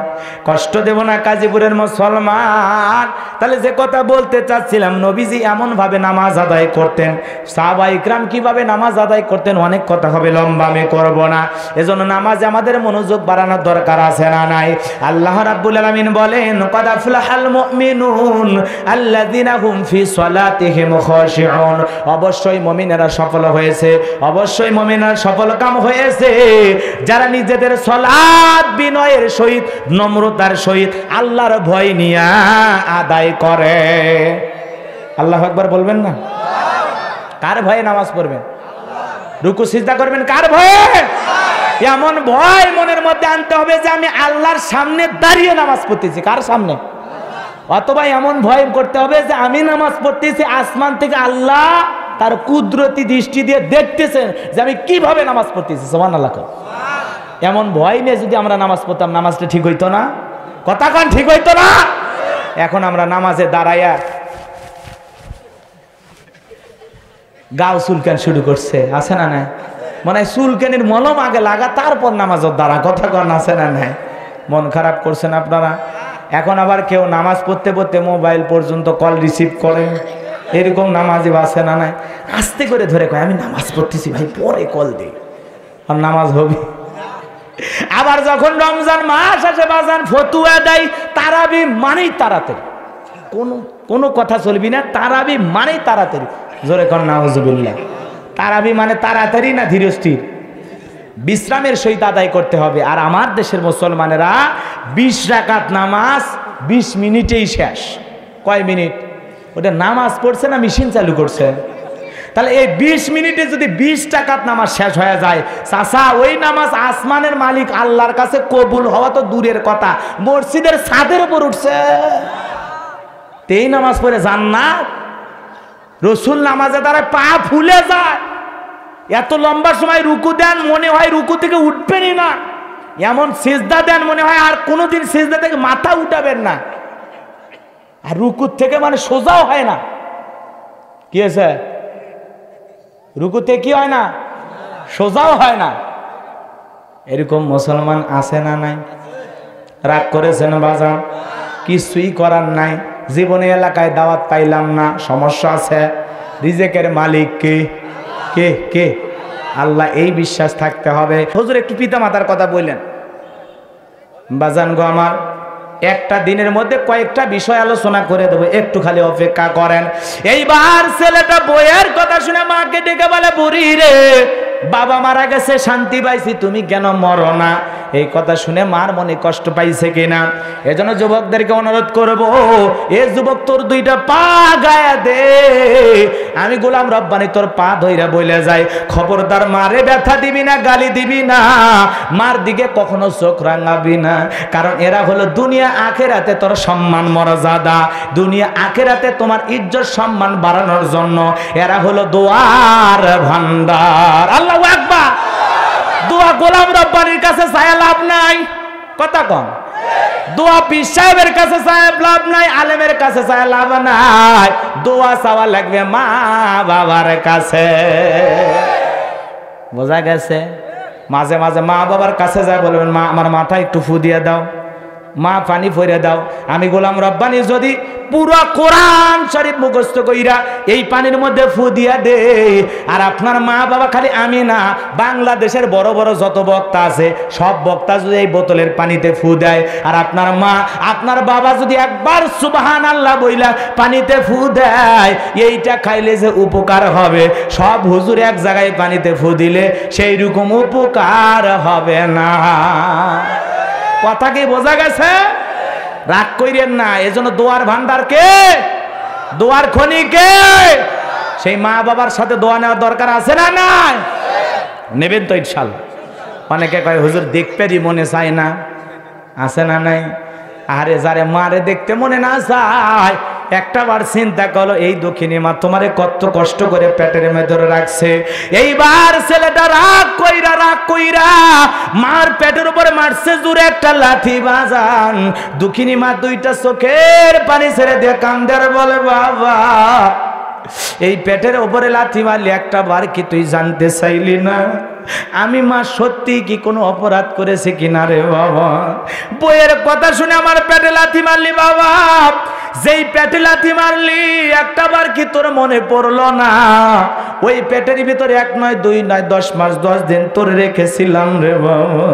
কষ্ট দেব না গাজীপুরের মুসলমান। তাহলে যে কথা বলতে চাচ্ছিলাম, নবীজি এমন ভাবে নামাজ আদায় করতেন, সাহাবা ইকরাম কিভাবে নামাজ আদায় করতেন, অনেক কথা হবে, লম্বা আমি করব না। এজন্য নামাজে আমাদের মনোযোগ বাড়ানোর দরকার আছে না নাই? আল্লাহ রাব্বুল আলামিন বলেন, ক্বাদ আফলাহাল মুমিনুন আল্লাযিনা হুম ফি সালাতিহিম খাশিউন। অবশ্যই মুমিনেরা সফল হয়েছে, অবশ্যই মুমিনেরা সফল কাম হয়েছে যারা নিজেদের সালাত বিনয়ের সহিত, নম্রতার সহিত, আল্লাহর ভয় নিয়ে আদায় করে। আল্লাহু আকবার বলবেন না? কার ভয়ে নামাজ পড়বেন? রুকু সিজদা করবেন কার ভয়ে? এমন ভয় মনের মধ্যে আনতে হবে যে আমি আল্লাহর সামনে দাঁড়িয়ে নামাজ পড়তেছি। কার সামনে? অথবা এমন ভয় করতে হবে যে আমি নামাজ পড়তেছি, আসমান থেকে আল্লাহ তার কুদরতি দৃষ্টি দিয়ে দেখতেছেন যে আমি কিভাবে নামাজ পড়তেছি। সুবহানাল্লাহ। এমন ভয় নিয়ে যদি আমরা নামাজ পড়তাম, নামাজটা ঠিক হইতো না? কথা কান ঠিক হইতো না? এখন আমরা নামাজে দাঁড়াইয়া গাও চুলকান শুরু করছে, আছে না নাই? মনে হয় চুলকানির মলম আগে লাগা, তারপর নামাজের দ্বারা। কথা কন আছে না নাই? মন খারাপ করছেন আপনারা। এখন আবার কেউ নামাজ পড়তে পড়তে মোবাইল পর্যন্ত কল রিসিভ করে, এরকম নামাজি আছে না নাই? আস্তে করে ধরে কয় আমি নামাজ পড়তেছি ভাই, পরে কল দিই, আর নামাজ হবে। আবার যখন রমজান মাস আসে বাজান, ফতুয়া দেয় তারাবি মানেই তাড়াতাড়ি, কোনো কথা চলবি না, তারাবি মানেই তাড়াতাড়ি। জোরে কর নাউজুবিল্লাহ। তারাবি মানে তাড়াতাড়ি না ধীরস্থির? বিশ্রামের সহিত আদায় করতে হবে। আর আমার দেশের মুসলমানেরা 20 রাকাত নামাজ 20 মিনিটেই শেষ। কয় মিনিট? ওটা নামাজ পড়ছে না মেশিন চালু করছে? তাহলে এই 20 মিনিটে যদি 20 রাকাত নামাজ শেষ হয়ে যায়, চাচা ওই নামাজ আসমানের মালিক আল্লাহর কাছে কবুল হওয়া তো দূরের কথা, মসজিদের ছাদের উপর উঠছে। এই নামাজ পড়ে জান্নাত। রসুল নামাজে দ্বারা পা ফুলে যায়, এত লম্বা সময় রুকু দেন মনে হয় রুকু থেকে উঠবেনই না, এমন সিজদা দেন মনে হয় আর কোনোদিন সিজদা থেকে মাথা উঠাবেন না, আর রুকু থেকে মানে সোজাও হয় না। কি হয়েছে? রুকুতে কি হয় না? সোজাও হয় না। এরকম মুসলমান আছে না নাই? রাগ করেছেন বাজান? কিছুই করার নাই। জীবনে এলাকায় দাওয়াত পাইলাম না, সমস্যা আছে। রিজেকের মালিক কে? কে কে? আল্লাহ। এই বিশ্বাস থাকতে হবে। হুজুর একটু পিতা মাতার কথা বললেন। বাজান গো আমার, একটা দিনের মধ্যে কয়েকটা বিষয় আলোচনা করে দেবো, একটু খালি অপেক্ষা করেন। এইবার ছেলেটা বইয়ের কথা শুনে মাকে ডেকে বলে, বুড়ি রে, বাবা মারা গেছে, শান্তি পাইছি, তুমি কেন মরো না? এই কথা শুনে মার মনে কষ্ট পাইছে কিনা? এজন্য যুবকদেরকে অনুরোধ করব, এ যুবক তোর 2টা পা গায়ে দে, আমি গোলাম রব্বানি তোর পা ধইরা বইলে যাই, খবরদার মারে ব্যথা দিবি না, গালি দিবি না, মার দিকে কখনো চোখ রাঙাবি না। কারণ এরা হলো দুনিয়া আখেরাতে তোর সম্মান মর্যাদা, দুনিয়া আখেরাতে তোমার ইজ্জত সম্মান বাড়ানোর জন্য এরা হলো দোয়ার ভান্ডার। আল্লাহু আকবার। দোয়া গোলাম রব্বানির কাছে চায় লাভ নাই। কথা কম। দোয়া পীর সাহেবের কাছে চায় লাভ নাই, আলেমের কাছে চায় লাভ নাই। দোয়া চাওয়া লাগবে মা বাবার কাছে। বোঝা গেছে? মাঝে মাঝে মা বাবার কাছে যায়, বলবেন মা আমার মাথায় একটু ফু দিয়ে দাও, মা পানি ফইরে দাও। আমি গোলাম রব্বানি যদি পুরো কোরআন শরীফ মুখস্থ কইরা এই পানির মধ্যে ফু দিয়া দে, আর আপনার মা বাবা খালি আমি না, বাংলাদেশের বড় বড় যত বক্তা আছে সব বক্তা যদি এই বোতলের পানিতে ফু দেয়, আর আপনার মা আপনার বাবা যদি একবার সুবহানাল্লাহ বইলা পানিতে ফু দেয়, এইটা খাইলে যে উপকার হবে, সব হুজুর এক জায়গায় পানিতে ফু দিলে সেই রকম উপকার হবে না। কথা কি বোঝা গেছে? রাগ কইরেন না। এজন্য দোয়ার ভান্ডার কে? দোয়ার খনি কে? সেই মা বাবার সাথে দোয়া নেওয়ার দরকার আছে না নাই? নেবেন তো ইনশাআল্লাহ। অনেকে কয় হুজুর দেখতে মনে চায় না, আছে না নাই? আরে যারে মারে দেখতে মনে না চায়, একটা বার চিন্তা করো এই দক্ষিণী মা তোমারে কত কষ্ট করে পেটের মধ্যে রাখছে, এইবার ছেলেটা রাগ কইরা মার পেটের উপরে মারছে জোরে একটা লাঠি বাজান। দক্ষিণী মা দুইটা চোখের পানি ছেড়ে দিয়ে কান্দের বলে বাবা এই পেটের উপরে লাথি মারলি একটা বার কি তুই জানতে চাইলি না আমি মা সত্যি কি কোনো অপরাধ করেছে কিনা রে বাবা? বইয়ের কথা শুনে আমার পেটে লাথি মারলি বাবা, যেই পেটে লাথি মারলি একটা বার কি তোর মনে পড়লো না ওই পেটের ভিতরে 1 নয় 2 নয় 10 মাস 10 দিন তোর রেখেছিলাম রে বাবা?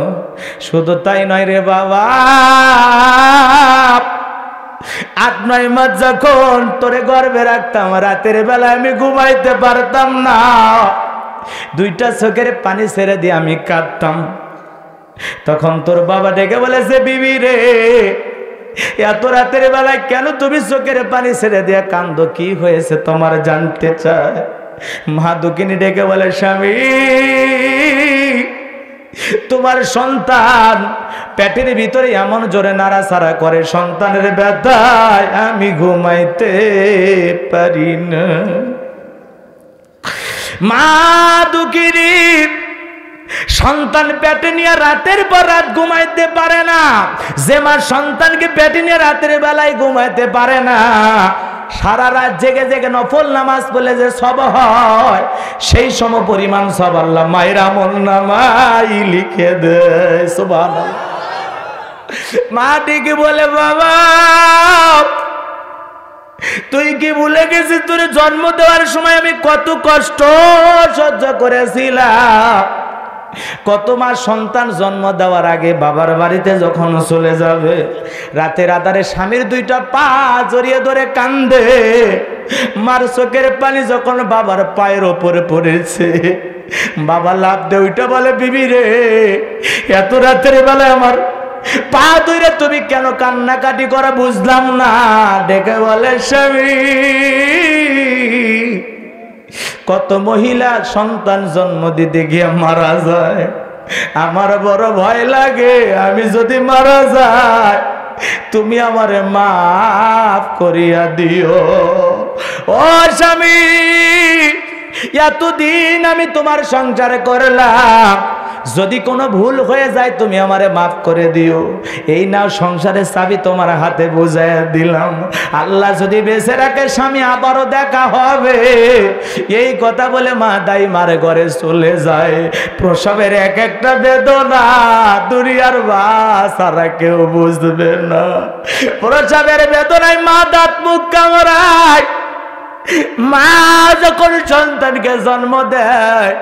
শুধু তাই নয় রে বাবা, 8-9 মাস যখন তোরে গর্ভে রাখতাম, রাতের বেলা আমি ঘুমাইতে পারতাম না, দুইটা চোখের পানি ছেড়ে দিয়ে আমি কাঁদতাম। তখন তোর বাবা ডেকে বলেছে বিবি রে এত রাতের বেলায় কেন তুমি চোখের পানি ছেড়ে দিয়ে কান্দো, কি হয়েছে তোমার জানতে চায়? মা দুঃখিনী ডেকে বলে স্বামী তোমার সন্তান পেটের ভিতরে এমন জোরে নাড়াচাড়া করে, সন্তানের ব্যথায় আমি ঘুমাইতে পারি না। মা দুঃখিনী সন্তান পেটে নিয়ে রাতের পর রাত ঘুমাইতে পারে না, যে মা সন্তানকে পেটে নিয়ে রাতের বেলায় ঘুমাইতে পারে না, সারা রাত জেগে জেগে নফল নামাজ পড়লে যে সব হয় সেই সম পরিমাণ সব আল্লাহ মায়ের আমল নামায় লিখে দেয়। সুবহানাল্লাহ। মা ডেকে বলে বাবা তুই কি ভুলে গেছিস তোর জন্ম দেওয়ার সময় আমি কত কষ্ট সহ্য করেছিলাম? কত মাস সন্তান জন্ম দেওয়ার আগে বাবার বাড়িতে যখন চলে যাবে, রাতের আধারে স্বামীর দুইটা পা জড়িয়ে ধরে কান্দে, মার চোখের পানি যখন বাবার পায়ের ওপরে পড়েছে, বাবা লাভ দে ওইটা বলে বিবি রে এত রাতের বেলায় আমার পা ধরে তুমি কেন কান্নাকাটি করা বুঝলাম না। ডেকে বলে স্বামী কত মহিলা সন্তান জন্ম দিতে গিয়ে মারা যায়, আমার বড় ভয় লাগে আমি যদি মারা যাই তুমি আমারে মাফ করিয়া দিও। ও স্বামী এতদিন আমি তোমার সংসার করলাম, যদি কোনো ভুল হয়ে যায় তুমি আমারে মাফ করে দিও। এই নাও সংসারের চাবি তোমার হাতে বুঝাইয়া দিলাম, আল্লাহ যদি বেঁচে রাখে স্বামী আবারও দেখা হবে। এই কথা বলে মা দাই মারে ঘরে চলে যায়। প্রসবের এক একটা বেদনা দুনিয়ার বাসারা কেউ বুঝবে না। প্রসবের বেদনায় মা দাঁত মুখ কামড়ায়। মা যখন সন্তানকে জন্ম দেয়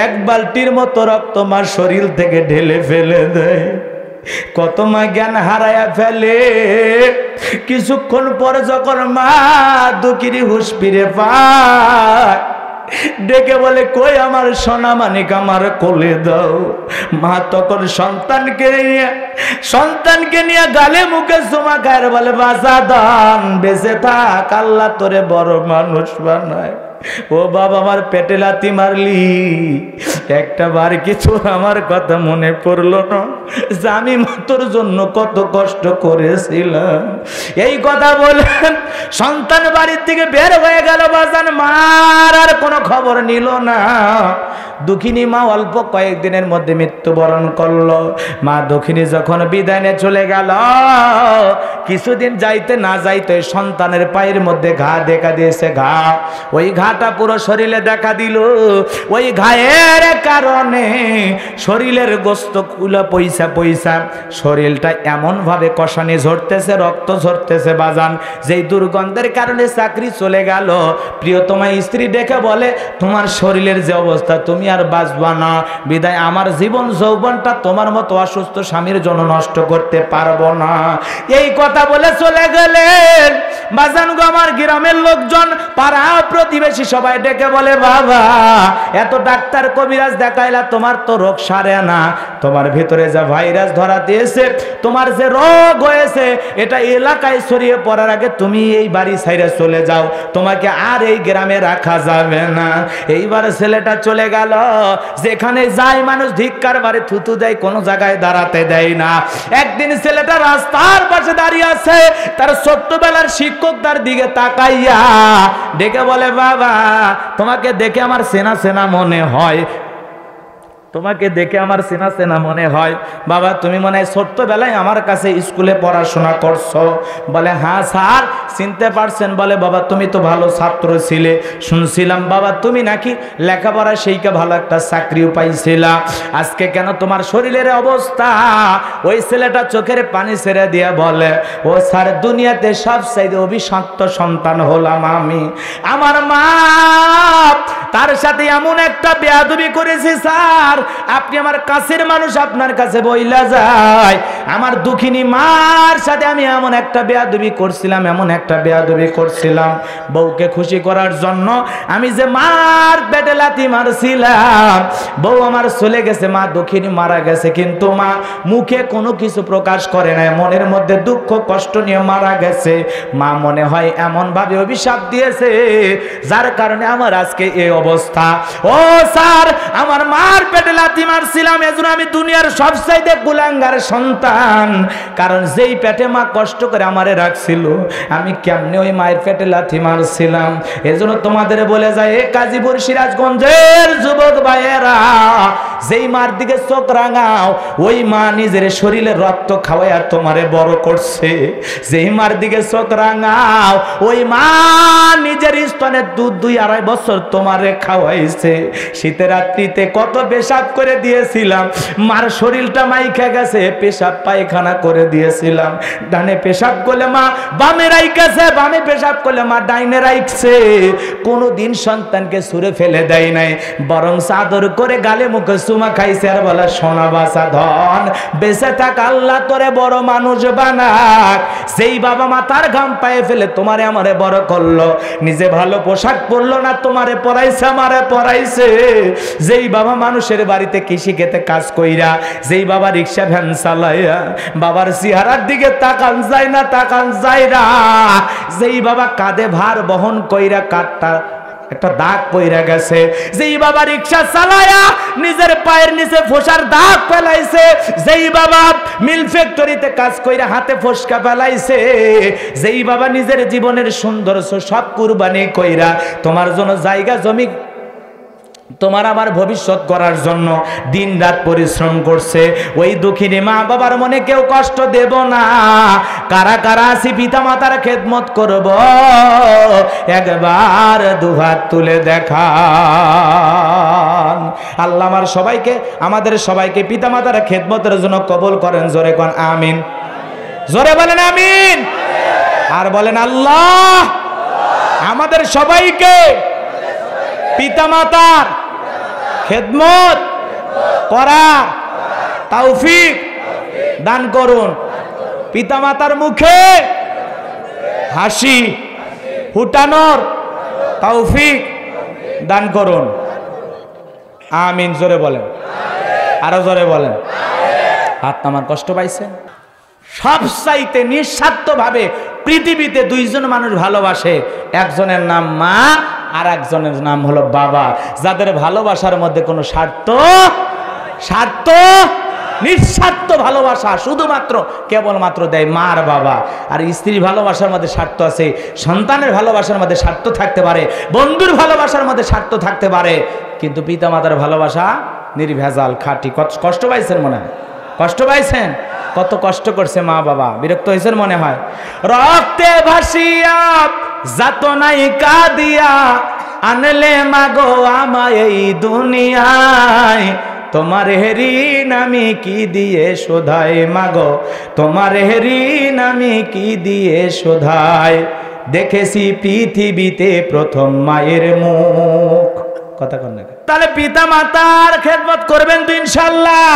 1 বালতির মতো রক্ত মা শরীর থেকে ঢেলে ফেলে দেয়। কত মা জ্ঞান হারায়া ফেলে। কিছুক্ষণ পরে যখন মা দুঃখিনী হুঁশ ফিরে পায়, ডেকে বলে কই আমার সোনা মানিক আমার কোলে দাও। মা তখন সন্তানকে নিয়ে গালে মুখে চুমা খায় বলে বাঁচা দান বেঁচে থাক, আল্লাহ তোরে বড় মানুষ বানায়। ও বাবা আমার পেটে লাথি মারলি একটা বার কিছু আমার কথা মনে পড়লো না যে আমি তোর জন্য কত কষ্ট করেছিলাম। এই কথা বলেন সন্তান বাড়ির থেকে বের হয়ে গেল বাজান, মার আর কোনো খবর নিল না। দুঃখিনী মা অল্প কয়েকদিনের মধ্যে মৃত্যুবরণ করলো। মা দুঃখিনী যখন বিদায় নিয়ে চলে গেল, কিছুদিন যাইতে না যাইতে সন্তানের পায়ের মধ্যে ঘা দেখা দিয়েছে। ঘা, ওই ঘাটা পুরো শরীরে দেখা দিল। ওই ঘায়ের কারণে শরীরের গোস্ত কুলা পয়সা পয়সা শরীরটা এমন ভাবে কষানি ঝরতেছে, রক্ত ঝরতেছে বাজান, যেই দুর্গন্ধের কারণে চাকরি চলে গেল। প্রিয়তমা স্ত্রী ডেকে বলে, তোমার শরীরের যে অবস্থা তুমি আর বাঁচবা না, বিদায় আমার জীবন যৌবনটা তোমার মতো অসুস্থ স্বামীর জন্য নষ্ট করতে পারবো না। এই কথা বলে চলে গেলেন। বাজান গো, আমার গ্রামের লোকজন, পাড়া প্রতিবেশী সবাই ডেকে বলে, বাবা এত ডাক্তার কবিরাজ দেখাইলা, তোমার তো রোগ সারে না, তোমার ভিতরে যা ভাইরাস ধরা দিয়েছে, তোমার যে রোগ হয়েছে এটা এলাকায় ছড়িয়ে পড়ার আগে তুমি এই বাড়ি ছাইরে চলে যাও, তোমাকে আর এই গ্রামে রাখা যাবে না। এইবার ছেলেটা চলে গেল। যেখানে যায় মানুষ ধিক্কার মারে, থুতু দেয়, কোনো জায়গায় দাঁড়াতে দেয় না। একদিন ছেলেটা রাস্তার পাশে দাঁড়িয়ে আছে, তার ছোট্টবেলার শিক্ষক তার দিকে তাকাইয়া ডেকে বলে, বাবা তোমাকে দেখে আমার চেনা চেনা মনে হয়, তোমাকে দেখে আমার চেনা চেনা মনে হয়। বাবা তুমি মনে হয় ছোট্টবেলায় আমার কাছে স্কুলে পড়াশোনা করছো? বলে, হ্যাঁ স্যার। চিনতে পারছেন? বলে, বাবা তুমি তো ভালো ছাত্র ছিলে, শুনছিলাম বাবা তুমি নাকি লেখাপড়া সেইকে ভালো একটা চাকরিও পাইছিলা, আজকে কেন তোমার শরীরের অবস্থা? ওই ছেলেটা চোখের পানি ছেড়ে দিয়ে বলে, ও স্যার দুনিয়াতে সবচাইতে অভিশপ্ত সন্তান হলাম আমি। আমার মা তার সাথে এমন একটা বেয়াদবি করেছে স্যার, আপনি আমার কাছের মানুষ, আপনার কাছে বইলা যায়, আমার দুঃখিনী মার সাথে আমি এমন একটা বেয়াদবি করছিলাম, এমন একটা বেয়াদবি করছিলাম, বউকে খুশি করার জন্য আমি যে মার পেটে লাথি মারছিলাম, বউ আমার চলে গেছে, মা দুঃখিনী মারা গেছে, কিন্তু মা মুখে কোনো কিছু প্রকাশ করে নাই, মনের মধ্যে দুঃখ কষ্ট নিয়ে মারা গেছে। মা মনে হয় এমন ভাবে অভিশাপ দিয়েছে যার কারণে আমার আজকে এই অবস্থা। ও স্যার আমার মার পেটে লাথি মারছিলাম, এজন্য আমি দুনিয়ার সবচাইতে কুলাঙ্গার সন্তান, কারণ যেই পেটে মা কষ্ট করে আমারে রাখছিল, আমি কেমনে ওই মায়ের পেটে লাথি মারছিলাম। এজন্য তোমাদের বলে যায়, এ কাজীপুর সিরাজগঞ্জের যুবক ভাইয়েরা, যেই মার দিকে চোখ রাঙাও, ওই মা নিজের শরীরে রক্ত খাওয়াইয়া তোমারে বড় করছে। যেই মার দিকে চোখ রাঙাও, ওই মা নিজের স্তনের দুধ 2-2.5 বছর তোমারে খাওয়াইছে। শীতের রাত্রিতে কত পেশাব করে দিয়েছিলাম, মার শরীরটা মাইখা গেছে, পেশাব পায়খানা করে দিয়েছিলাম। ডানে পেশাব করলে মা বামে রাইখাছে, বামে পেশাব করলে মা ডাইনে রাইখছে। কোনোদিন সন্তানকে ছুঁড়ে ফেলে দেয় নাই, বরং চাদর করে গালে মুখে চুমা খাইছে আর বলে, সোনা বাসা ধন, বেঁচে থাক, আল্লাহ তোরে বড় মানুষ বানাক। যেই বাবা মা তার ঘাম পায়ে ফেলে তোমারে আমারে বড় করলো, নিজে ভালো পোশাক পরলো না, তোমারে পরাইছে আমারে পরাইছে। যেই বাবা মানুষের বাড়িতে কৃষি খেতে কাজ কইরা, যেই বাবা রিক্সা ভ্যান চালাইয়া, বাবার চেহারার দিকে তাকান যায় না, তাকান যায় না। যেই বাবা কাঁধে ভার বহন কইরা কাঠটা একটা দাগ পইরা গেছে, যেই বাবা রিক্সা চালায়া নিজের পায়ের নিচে ফোসার দাগ ফেলাইছে, যেই বাবা মিল ফ্যাক্টরিতে কাজ কইরা হাতে ফসকা ফেলাইছে, যেই বাবা নিজের জীবনের সৌন্দর্য সব কুরবানি কইরা তোমার জন্য জায়গা জমি, তোমার আবার ভবিষ্যৎ করার জন্য দিন রাত পরিশ্রম করছে, ওই দুঃখিনী মা বাবার মনে কেউ কষ্ট দেব না। কারা কারা আসি পিতা মাতার খেদমত করব, একবার দুহাত তুলে দেখান। আল্লাহ আমার সবাইকে, আমাদের সবাইকে পিতা মাতার খেদমতের জন্য কবুল করেন। জোরে কোন আমিন, জোরে বলেন আমিন, আর বলেন আল্লাহ আমাদের সবাইকে পিতা মাতার খেদমত করা তৌফিক দান করুন। পিতা মাতার মুখে হাসি ফুটানোর তৌফিক দান করুন। আমিন, জোরে বলেন, আরো জোরে বলেন। হাত নামান, কষ্ট পাইছেন? সবচাইতে নিঃস্বার্থভাবে পৃথিবীতে দুইজন মানুষ ভালোবাসে, একজনের নাম মা আর একজনের নাম হলো বাবা, যাদের ভালোবাসার মধ্যে কোনো স্বার্থ নিঃস্বার্থ ভালোবাসা শুধুমাত্র কেবলমাত্র দেয় মার বাবা। আর স্ত্রীর ভালোবাসার মধ্যে স্বার্থ আছে, সন্তানের ভালোবাসার মধ্যে স্বার্থ থাকতে পারে, বন্ধুর ভালোবাসার মধ্যে স্বার্থ থাকতে পারে, কিন্তু পিতামাতার ভালোবাসা নির্ভেজাল খাঁটি। কষ্ট পাইছেন মনে হয়? কষ্ট পাইছেন? কত কষ্ট করছে মা বাবা, বিরক্ত হয়েছেন মনে হয়। রক্তে ভাসিয়া যাতনাই কাঁদিয়া আনলে মাগো আমায় এই দুনিয়ায়, তোমার ঋণ আমি কি দিয়ে শোধাই মাগো, তোমার ঋণ আমি কি দিয়ে শোধাই, দেখেছি পৃথিবীতে প্রথম মায়ের মুখ। কথা কন না? তাহলে পিতা মাতার খেদমত করবেন তো ইনশাআল্লাহ।